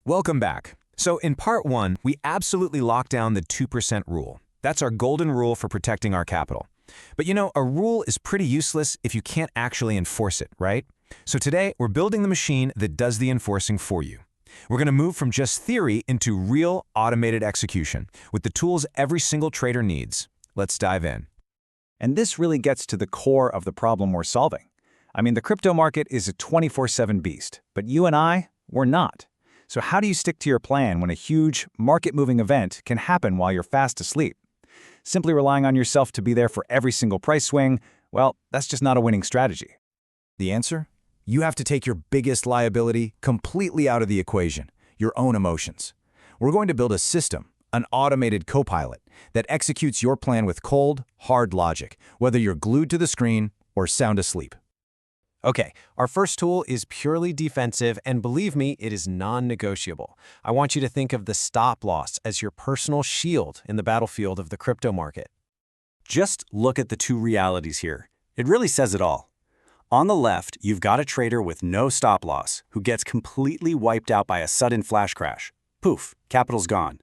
Welcome back. So in part 1, we absolutely locked down the 2% rule. That's our golden rule for protecting our capital. But a rule is pretty useless if you can't actually enforce it, right? So today, we're building the machine that does the enforcing for you. We're going to move from just theory into real automated execution with the tools every single trader needs. Let's dive in. And this really gets to the core of the problem we're solving. I mean, the crypto market is a 24/7 beast, but you and I, we're not. So how do you stick to your plan when a huge, market-moving event can happen while you're fast asleep? Simply relying on yourself to be there for every single price swing, well, that's just not a winning strategy. The answer? You have to take your biggest liability completely out of the equation, your own emotions. We're going to build a system, an automated co-pilot, that executes your plan with cold, hard logic, whether you're glued to the screen or sound asleep. Okay, our first tool is purely defensive, and believe me, it is non-negotiable. I want you to think of the stop loss as your personal shield in the battlefield of the crypto market. Just look at the two realities here. It really says it all. On the left, you've got a trader with no stop loss who gets completely wiped out by a sudden flash crash. Poof, capital's gone.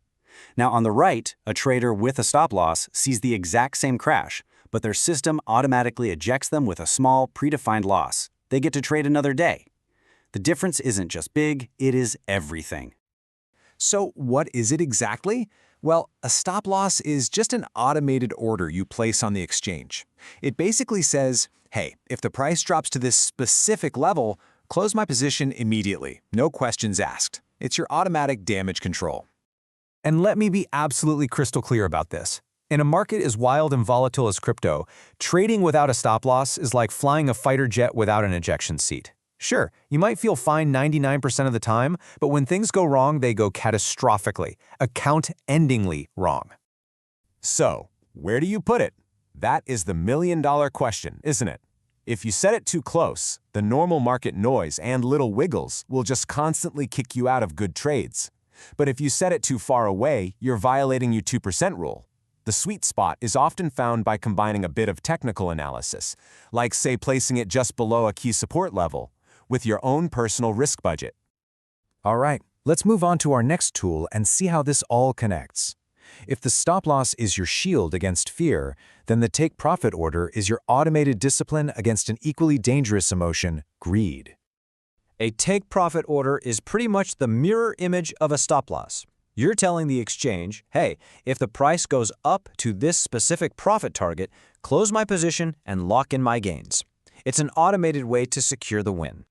Now on the right, a trader with a stop loss sees the exact same crash, but their system automatically ejects them with a small, predefined loss. They get to trade another day. The difference isn't just big, it is everything. So what is it exactly? Well, a stop loss is just an automated order you place on the exchange. It basically says, hey, if the price drops to this specific level, close my position immediately, no questions asked. It's your automatic damage control. And let me be absolutely crystal clear about this. In a market as wild and volatile as crypto, trading without a stop loss is like flying a fighter jet without an ejection seat. Sure, you might feel fine 99% of the time, but when things go wrong, they go catastrophically, account-endingly wrong. So, where do you put it? That is the million-dollar question, isn't it? If you set it too close, the normal market noise and little wiggles will just constantly kick you out of good trades. But if you set it too far away, you're violating your 2% rule. The sweet spot is often found by combining a bit of technical analysis, like say placing it just below a key support level, with your own personal risk budget. All right, let's move on to our next tool and see how this all connects. If the stop loss is your shield against fear, then the take profit order is your automated discipline against an equally dangerous emotion, greed. A take profit order is pretty much the mirror image of a stop loss. You're telling the exchange, hey, if the price goes up to this specific profit target, close my position and lock in my gains. It's an automated way to secure the win.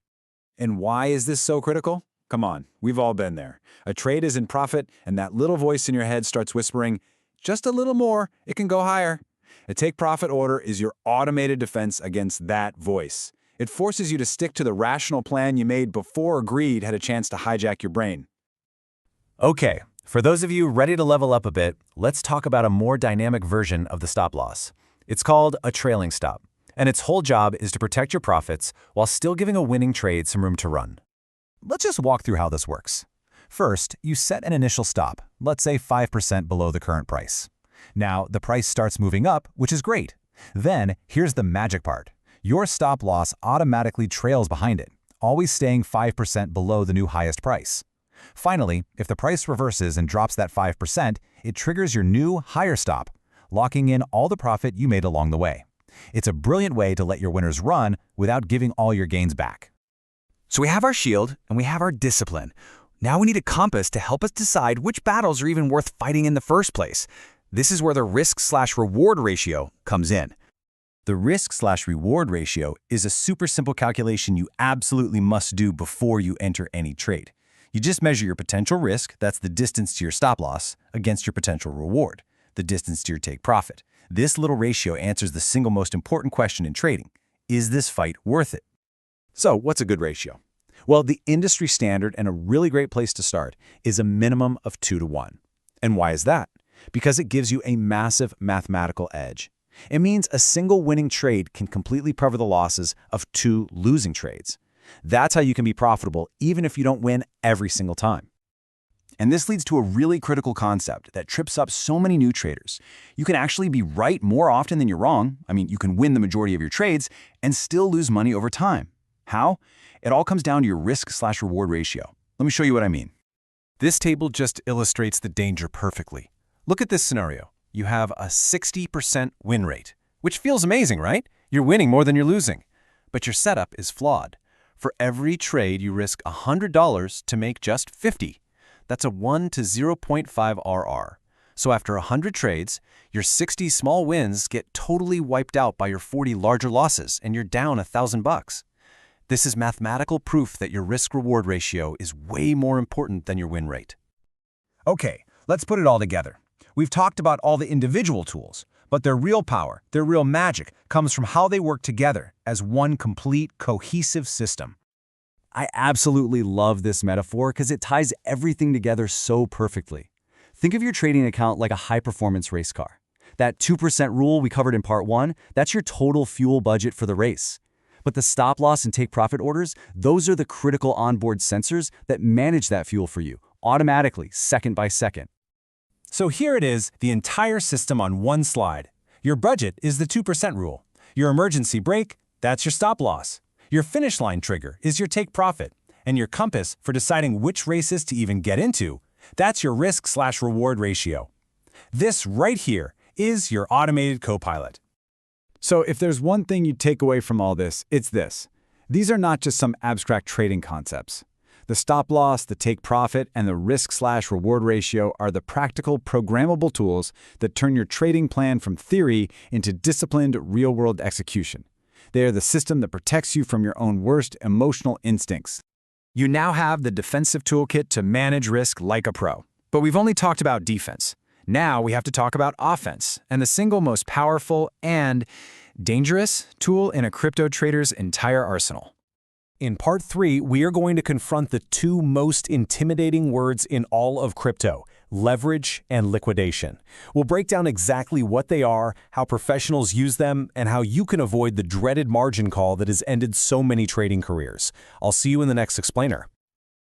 And why is this so critical? Come on, we've all been there. A trade is in profit, and that little voice in your head starts whispering, just a little more, it can go higher. A take profit order is your automated defense against that voice. It forces you to stick to the rational plan you made before greed had a chance to hijack your brain. Okay, for those of you ready to level up a bit, let's talk about a more dynamic version of the stop loss. It's called a trailing stop, and its whole job is to protect your profits while still giving a winning trade some room to run. Let's just walk through how this works. First, you set an initial stop, let's say 5% below the current price. Now, the price starts moving up, which is great. Then, here's the magic part. Your stop loss automatically trails behind it, always staying 5% below the new highest price. Finally, if the price reverses and drops that 5%, it triggers your new, higher stop, locking in all the profit you made along the way. It's a brilliant way to let your winners run without giving all your gains back. So we have our shield and we have our discipline. Now we need a compass to help us decide which battles are even worth fighting in the first place. This is where the risk/reward ratio comes in. The risk/reward ratio is a super simple calculation you absolutely must do before you enter any trade. You just measure your potential risk, that's the distance to your stop loss, against your potential reward, the distance to your take profit. This little ratio answers the single most important question in trading. Is this fight worth it? So, what's a good ratio? Well, the industry standard and a really great place to start is a minimum of 2-to-1. And why is that? Because it gives you a massive mathematical edge. It means a single winning trade can completely cover the losses of 2 losing trades. That's how you can be profitable even if you don't win every single time. And this leads to a really critical concept that trips up so many new traders. You can actually be right more often than you're wrong. I mean, you can win the majority of your trades and still lose money over time. How? It all comes down to your risk/reward ratio. Let me show you what I mean. This table just illustrates the danger perfectly. Look at this scenario. You have a 60% win rate, which feels amazing, right? You're winning more than you're losing. But your setup is flawed. For every trade, you risk $100 to make just 50. That's a 1 to 0.5 RR. So after 100 trades, your 60 small wins get totally wiped out by your 40 larger losses, and you're down $1,000. This is mathematical proof that your risk-reward ratio is way more important than your win rate. Okay, let's put it all together. We've talked about all the individual tools, but their real power, their real magic, comes from how they work together as one complete, cohesive system. I absolutely love this metaphor because it ties everything together so perfectly. Think of your trading account like a high-performance race car. That 2% rule we covered in part 1, that's your total fuel budget for the race. But the stop loss and take profit orders, those are the critical onboard sensors that manage that fuel for you, automatically, second by second. So here it is, the entire system on one slide. Your budget is the 2% rule. Your emergency brake, that's your stop loss. Your finish line trigger is your take profit. And your compass for deciding which races to even get into, that's your risk/reward ratio. This right here is your automated co-pilot. So if there's one thing you take away from all this, it's this. These are not just some abstract trading concepts. The stop loss, the take profit, and the risk/reward ratio are the practical, programmable tools that turn your trading plan from theory into disciplined, real-world execution. They are the system that protects you from your own worst emotional instincts. You now have the defensive toolkit to manage risk like a pro. But we've only talked about defense. Now we have to talk about offense, and the single most powerful and dangerous tool in a crypto trader's entire arsenal. In part 3, we are going to confront the two most intimidating words in all of crypto: leverage and liquidation. We'll break down exactly what they are, how professionals use them, and how you can avoid the dreaded margin call that has ended so many trading careers. I'll see you in the next explainer.